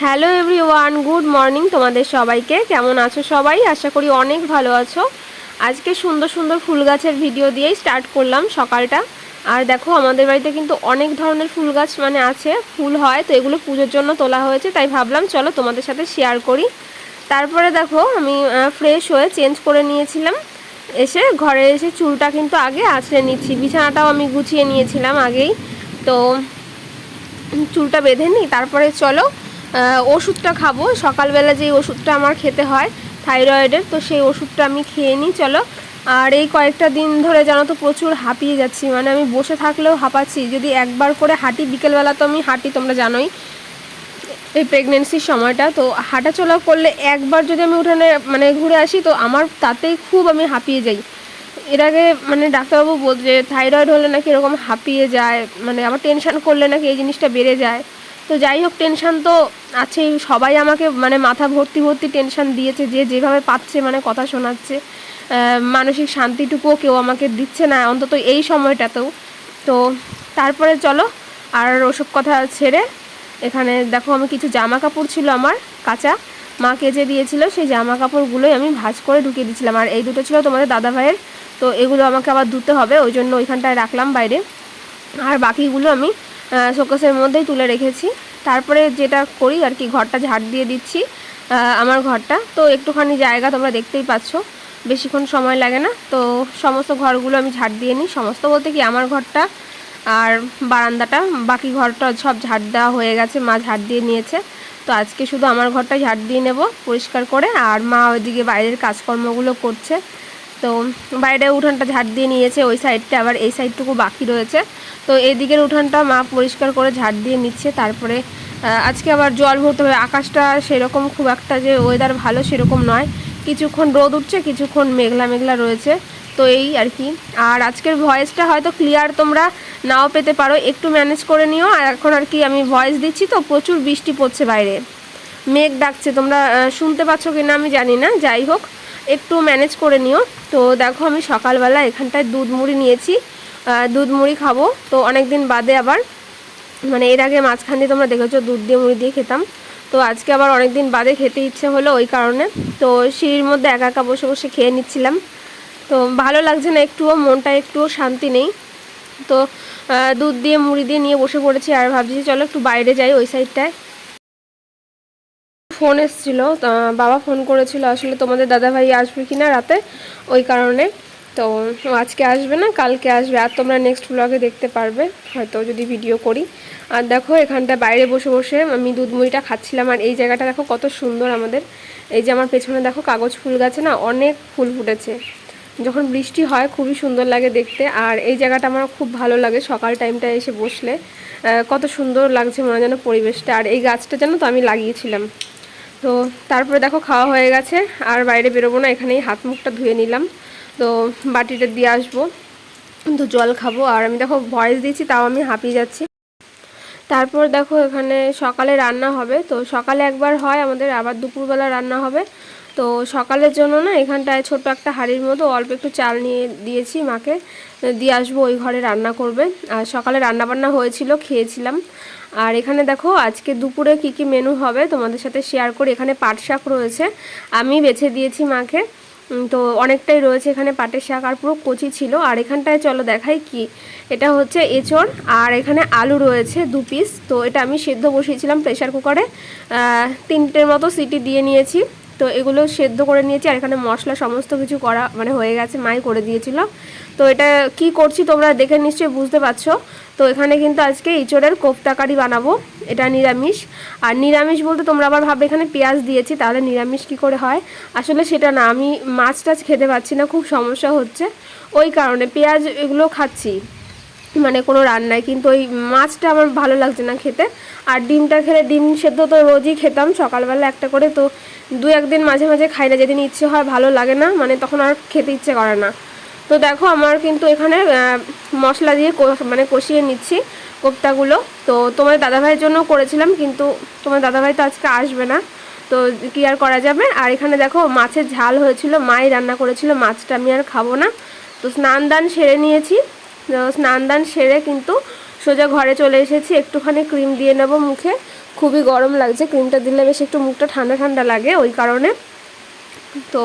Hello everyone, good morning তোমাদের সবাইকে। কেমন আছো সবাই? আশা করি অনেক ভালো আছো। আজকে সুন্দর সুন্দর ফুল গাছের ভিডিও দিয়েই স্টার্ট করলাম সকালটা। আর দেখো আমাদের বাড়িতে কিন্তু অনেক ধরনের ফুল গাছ আছে, ফুল হয়, তো এগুলো পুজোর জন্য তোলা হয়েছে, তাই ভাবলাম চলো তোমাদের সাথে শেয়ার করি। তারপরে দেখো আমি ফ্রেশ হয়ে চেঞ্জ করে নিয়েছিলাম, এসে ঘরে এসে চুলটা কিন্তু আগে আঁচড়ে নিচ্ছি, বিছানাটাও আমি গুছিয়ে নিয়েছিলাম আগেই, তো চুলটা বেঁধে নিই। তারপরে চলো ওষুধটা খাবো, সকালবেলা যেই ওষুধটা আমার খেতে হয় থাইরয়েডের, তো সেই ওষুধটা আমি খেয়ে নিই চলো। আর এই কয়েকটা দিন ধরে জানো তো প্রচুর হাঁপিয়ে যাচ্ছি, মানে আমি বসে থাকলেও হাঁপাচ্ছি, যদি একবার করে হাঁটি, বিকেলবেলা তো আমি হাঁটি তোমরা জানোই এই প্রেগনেন্সির সময়টা, তো হাঁটাচলা করলে একবার যদি আমি উঠানে ঘুরে আসি তো আমার তাতেই খুব আমি হাঁপিয়ে যাই। এর আগে ডাক্তারবাবু বলছে থাইরয়েড হলে নাকি এরকম হাঁপিয়ে যায়, আবার টেনশান করলে নাকি এই জিনিসটা বেড়ে যায়। তো যাই হোক, টেনশান তো আছেই, সবাই আমাকে মাথা ভর্তি ভর্তি টেনশান দিয়েছে, যে যেভাবে পাচ্ছে কথা শোনাচ্ছে, মানসিক শান্তিটুকুও কেউ আমাকে দিচ্ছে না, অন্তত এই সময়টাতেও। তো তারপরে চলো, আর ওসব কথা ছেড়ে এখানে দেখো আমি কিছু জামা কাপড় ছিল আমার কাঁচা, মা কেচে দিয়েছিল, সেই জামা কাপড়গুলোই আমি ভাঁজ করে ঢুকিয়ে দিচ্ছিলাম। আর এই দুটো ছিল তোমাদের দাদা ভাইয়ের, তো এগুলো আমাকে আবার ধুতে হবে, ওই জন্য ওইখানটায় রাখলাম বাইরে। আর বাকিগুলো আমি শোকেসের মধ্যেই তুলে রেখেছি। তারপরে যেটা করি আর কি, ঘরটা ঝাড় দিয়ে দিচ্ছি। আমার ঘরটা তো একটুখানি জায়গা, তোমরা দেখতেই পাচ্ছ, বেশিক্ষণ সময় লাগে না, তো সমস্ত ঘরগুলো আমি ঝাড় দিয়ে নিই, সমস্ত বলতে কি আমার ঘরটা আর বারান্দাটা, বাকি ঘরটা সব ঝাড় দেওয়া হয়ে গেছে, মা ঝাড় দিয়ে নিয়েছে। তো আজকে শুধু আমার ঘরটা ঝাড় দিয়ে নেব পরিষ্কার করে, আর মা ওইদিকে বাইরের কাজকর্মগুলো করছে। তো বাইরে উঠানটা ঝাড় দিয়ে নিয়েছে, ওই সাইডটা, আবার এই সাইডটুকু বাকি রয়েছে, তো এই দিকের উঠানটা মা পরিষ্কার করে ঝাড় দিয়ে নিচ্ছে। তারপরে আজকে আবার জল ভরতে হবে, আকাশটা সেরকম খুব একটা যে ওয়েদার ভালো সেরকম নয়, কিছুক্ষণ রোদ উঠছে, কিছুক্ষণ মেঘলা মেঘলা রয়েছে, তো এই আর কি। আর আজকের ভয়েসটা হয়তো ক্লিয়ার তোমরা নাও পেতে পারো, একটু ম্যানেজ করে নিও। আর এখন আর কি আমি ভয়েস দিচ্ছি, তো প্রচুর বৃষ্টি পড়ছে বাইরে, মেঘ ডাকছে, তোমরা শুনতে পাচ্ছ কি না আমি জানি না, যাই হোক একটু ম্যানেজ করে নিও। তো দেখো আমি সকালবেলা এখানটায় দুধ মুড়ি নিয়েছি, দুধ মুড়ি খাবো, তো অনেক দিন বাদে আবার, এর আগে মাঝখান দিয়ে তোমরা দেখেছো দুধ দিয়ে মুড়ি দিয়ে খেতাম, তো আজকে আবার অনেক দিন বাদে খেতে ইচ্ছে হলো, ওই কারণে তো সিঁড়ির মধ্যে একা একা বসে বসে খেয়ে নিচ্ছিলাম। তো ভালো লাগছে না, একটুও মনটা একটুও শান্তি নেই, তো দুধ দিয়ে মুড়ি দিয়ে নিয়ে বসে পড়েছি। আর ভাবছি চলো একটু বাইরে যাই ওই সাইডটায়। ফোন এসেছিল, বাবা ফোন করেছিল আসলে তোমাদের দাদাভাই আসবে কি না রাতে, ওই কারণে। তো আজকে আসবে না, কালকে আসবে, আর তোমরা নেক্সট ব্লগে দেখতে পারবে হয়তো যদি ভিডিও করি। আর দেখো এখানটা বাইরে বসে বসে আমি দুধ মুড়িটা খাচ্ছিলাম। আর এই জায়গাটা দেখো কত সুন্দর আমাদের, এই যে আমার পেছনে দেখো কাগজ ফুল গাছে না অনেক ফুল ফুটেছে, যখন বৃষ্টি হয় খুবই সুন্দর লাগে দেখতে। আর এই জায়গাটা আমার খুব ভালো লাগে, সকাল টাইমটায় এসে বসলে কত সুন্দর লাগছে মনে যেন পরিবেশটা। আর এই গাছটা যেন তো আমি লাগিয়েছিলাম। তো তারপরে দেখো খাওয়া হয়ে গেছে, আর বাইরে বেরোবো না, এখানেই হাত মুখটা ধুয়ে নিলাম, তো বাটিটা দিয়ে আসবো, তো জল খাবো। আর আমি দেখো ভয়েস দিচ্ছি তাও আমি হাঁপিয়ে যাচ্ছি। তারপর দেখো এখানে সকালে রান্না হবে, তো সকালে একবার হয় আমাদের, আবার দুপুরবেলা রান্না হবে। তো সকালের জন্য না এখানটায় ছোট একটা হাঁড়ির মতো অল্প একটু চাল নিয়ে দিয়েছি মাকে, দিয়ে আসবো, ওই ঘরে রান্না করবে। আর সকালে রান্নাবান্না হয়েছিল, খেয়েছিলাম। আর এখানে দেখো আজকে দুপুরে কি কি মেনু হবে তোমাদের সাথে শেয়ার করি। এখানে পাট শাক রয়েছে, আমি বেছে দিয়েছি মাকে, তো অনেকটাই রয়েছে এখানে পাটের শাক, আর পুরো কচি ছিল। আর এখানটায় চলো দেখাই কি, এটা হচ্ছে এঁচড়, আর এখানে আলু রয়েছে 2 পিস, তো এটা আমি সেদ্ধ বসিয়েছিলাম প্রেশার কুকারে, 3টের মতো সিটি দিয়ে নিয়েছি, তো এগুলো সেদ্ধ করে নিয়েছি। আর এখানে মশলা সমস্ত কিছু করা হয়ে গেছে, মাই করে দিয়েছিল। তো এটা কি করছি তোমরা দেখে নিশ্চয়ই বুঝতে পারছো। তো এখানে কিন্তু আজকে ইঁচড়ের কোফতাকারি বানাবো, এটা নিরামিষ। আর নিরামিষ বলতে তোমরা আবার ভাববে এখানে পেঁয়াজ দিয়েছি তাহলে নিরামিষ কি করে হয়, আসলে সেটা না, আমি মাছ টাছ খেতে পারছি না, খুব সমস্যা হচ্ছে, ওই কারণে পেঁয়াজ এগুলো খাচ্ছি কোনো রান্নায়, কিন্তু ওই মাছটা আমার ভালো লাগছে না খেতে। আর ডিমটা খেলে, ডিম সেদ্ধ তো রোজই খেতাম সকালবেলা একটা করে, তো 2-1 দিন মাঝে মাঝে খাই না, যেদিন ইচ্ছে হয় ভালো লাগে না, তখন আর খেতে ইচ্ছে করে না। তো দেখো আমার কিন্তু এখানে মশলা দিয়ে কষিয়ে নিচ্ছি কোপ্তাগুলো। তো তোমার দাদাভাইয়ের জন্য করেছিলাম, কিন্তু তোমার দাদাভাই তো আজকে আসবে না, তো কি আর করা যাবে। আর এখানে দেখো মাছের ঝাল হয়েছিল, মাই রান্না করেছিল, মাছটা আমি আর খাবো না। তো স্নান দান সেরে নিয়েছি, স্নান দান সেরে কিন্তু সোজা ঘরে চলে এসেছি, একটুখানি ক্রিম দিয়ে নেব মুখে, খুবই গরম লাগছে, ক্রিমটা দিলে বেশ একটু মুখটা ঠান্ডা ঠান্ডা লাগে ওই কারণে। তো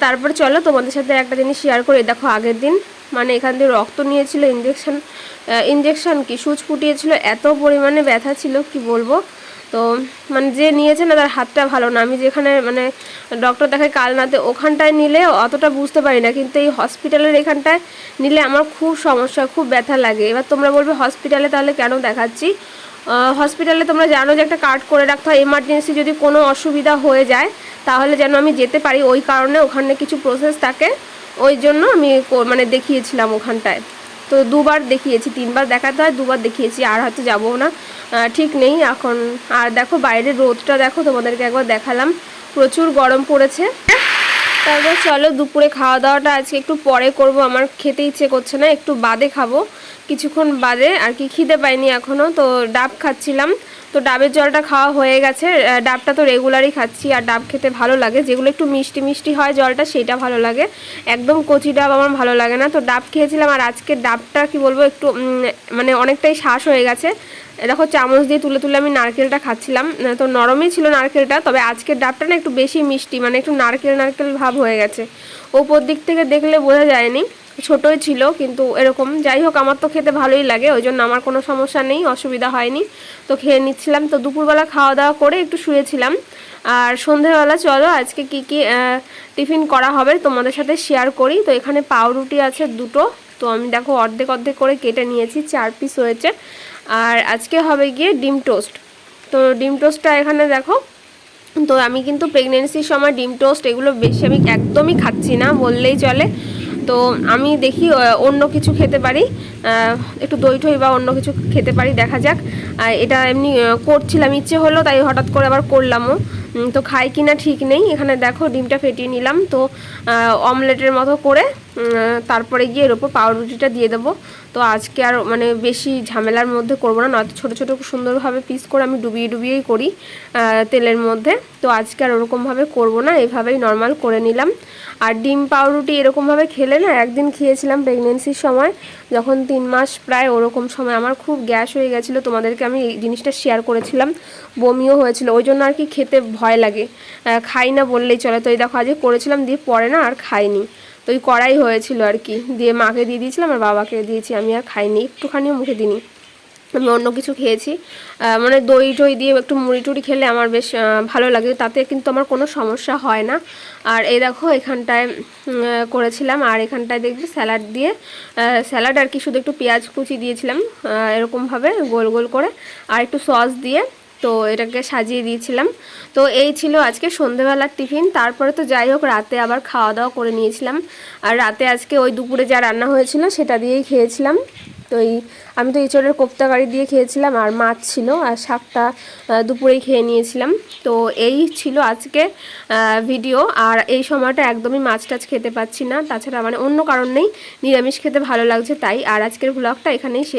তারপর চলো তোমাদের সাথে একটা জিনিস শেয়ার করি। দেখো আগের দিন মানে এখান দিয়ে রক্ত নিয়েছিল, ইঞ্জেকশন কি সুচ ফুটিয়েছিল, এত পরিমাণে ব্যথা ছিল কি বলবো। তো মানে যে নিয়েছে না তার হাতটা ভালো না। আমি যেখানে মানে ডক্টর দেখাই কালনাতে, ওখানটায় নিলে অতটা বুঝতে পারি না, কিন্তু এই হসপিটালের এখানটায় নিলে আমার খুব সমস্যা, খুব ব্যথা লাগে। এবার তোমরা বলবে হসপিটালে তাহলে কেন দেখাচ্ছি। হসপিটালে তোমরা জানো যে একটা কার্ড করে রাখতে হয়, এমার্জেন্সি যদি কোনো অসুবিধা হয়ে যায় তাহলে যেন আমি যেতে পারি, ওই কারণে ওখানে কিছু প্রসেস থাকে, ওই জন্য আমি মানে দেখিয়েছিলাম ওখানটায়। তো 2বার দেখিয়েছি, 3বার দেখাতে হয়, 2বার দেখিয়েছি, আর হয়তো যাবো না, ঠিক নেই এখন। আর দেখো বাইরের রোদটা দেখো, তোমাদেরকে একবার দেখালাম, প্রচুর গরম পড়েছে। তারপর চলো দুপুরে খাওয়া দাওয়াটা আজকে একটু পরে করব, আমার খেতে ইচ্ছে করছে না, একটু বাদে খাবো, কিছুক্ষণ বাদে আর কি, খিদে পাইনি এখনও। তো ডাব খাচ্ছিলাম, তো ডাবের জলটা খাওয়া হয়ে গেছে। ডাবটা তো রেগুলারই খাচ্ছি, আর ডাব খেতে ভালো লাগে, যেগুলো একটু মিষ্টি মিষ্টি হয় জলটা সেটা ভালো লাগে, একদম কচি ডাব আমার ভালো লাগে না। তো ডাব খেয়েছিলাম, আর আজকে ডাবটা কি বলবো একটু মানে অনেকটাই শ্বাস হয়ে গেছে। দেখো চামচ দিয়ে তুলে তুলে আমি নারকেলটা খাচ্ছিলাম, তো নরমই ছিল নারকেলটা, তবে আজকের ডাবটা না একটু বেশি মিষ্টি, মানে একটু নারকেল নারকেল ভাব হয়ে গেছে। ওপর দিক থেকে দেখলে বোঝা যায়নি, ছোটোই ছিল কিন্তু এরকম। যাই হোক আমার তো খেতে ভালোই লাগে, ওই জন্য আমার কোনো সমস্যা নেই, অসুবিধা হয়নি, তো খেয়ে নিচ্ছিলাম। তো দুপুরবেলা খাওয়া দাওয়া করে একটু শুয়েছিলাম। আর সন্ধেবেলা চলো আজকে কি কি টিফিন করা হবে তোমাদের সাথে শেয়ার করি। তো এখানে পাউরুটি আছে 2টো, তো আমি দেখো অর্ধেক অর্ধেক করে কেটে নিয়েছি, 4 পিস হয়েছে। আর আজকে হবে গিয়ে ডিম টোস্ট। তো ডিম টোস্টটা এখানে দেখো, তো আমি কিন্তু প্রেগনেন্সির সময় ডিম টোস্ট এগুলো বেশি আমি একদমই খাচ্ছি না বললেই চলে। তো আমি দেখি অন্য কিছু খেতে পারি, একটু দই ঠই বা অন্য কিছু খেতে পারি, দেখা যাক। এটা এমনি করছিলাম, ইচ্ছে হলো তাই হঠাৎ করে আবার করলামও, তো খাই কিনা ঠিক নেই। এখানে দেখো ডিমটা ফেটিয়ে নিলাম, তো অমলেটের মতো করে তারপরে গিয়ে এর ওপর পাউরুটিটা দিয়ে দেবো। তো আজকে আর মানে বেশি ঝামেলার মধ্যে করবো না, নয়তো ছোটো ছোটো সুন্দরভাবে পিস করে আমি ডুবিয়ে ডুবিয়েই করি তেলের মধ্যে। তো আজকে আর ওরকমভাবে করবো না, এইভাবেই নর্মাল করে নিলাম। আর ডিম পাউরুটি এরকমভাবে খেলে না, একদিন খেয়েছিলাম প্রেগনেন্সির সময়, যখন 3 মাস প্রায় ওরকম সময় আমার খুব গ্যাস হয়ে গেছিলো, তোমাদেরকে আমি এই জিনিসটা শেয়ার করেছিলাম, বমিও হয়েছিল, ওই জন্য আর কি খেতে ভয় লাগে, খাই না বললেই চলে। তো এই দেখো আজকে করেছিলাম, দিয়ে পরে না আর খাইনি, তো ওই কড়াই হয়েছিল আর কি, দিয়ে মাকে দিয়ে দিয়েছিলাম আর বাবাকে দিয়েছি, আমি আর খাইনি, একটুখানিও মুখে দিইনি, আমি অন্য কিছু খেয়েছি। মানে দই টই দিয়ে একটু মুড়ি টুড়ি খেলে আমার বেশ ভালো লাগে, তাতে কিন্তু আমার কোনো সমস্যা হয় না। আর এই দেখো এখানটায় করেছিলাম, আর এখানটায় দেখবে স্যালাড দিয়ে, স্যালাড আর কি, শুধু একটু পেঁয়াজ কুচি দিয়েছিলাম এরকমভাবে গোল গোল করে, আর একটু সস দিয়ে, তো এটাকে সাজিয়ে দিয়েছিলাম। তো এই ছিল আজকে সন্ধেবেলার টিফিন। তারপরে তো যাই হোক রাতে আবার খাওয়া দাওয়া করে নিয়েছিলাম, আর রাতে আজকে ওই দুপুরে যা রান্না হয়েছিল সেটা দিয়েই খেয়েছিলাম। তো আমি তো এঁচড়ের কোপ্তা কারি দিয়ে খেয়েছিলাম, আর মাছ ছিল, আর শাকটা দুপুরেই খেয়ে নিয়েছিলাম। তো এই ছিল আজকে ভিডিও। আর এই সময়টা একদমই মাছ টাছ খেতে পাচ্ছি না, তাছাড়া মানে অন্য কারণ নেই, নিরামিষ খেতে ভালো লাগছে তাই। আর আজকের ব্লগটা এখানেই শেষ।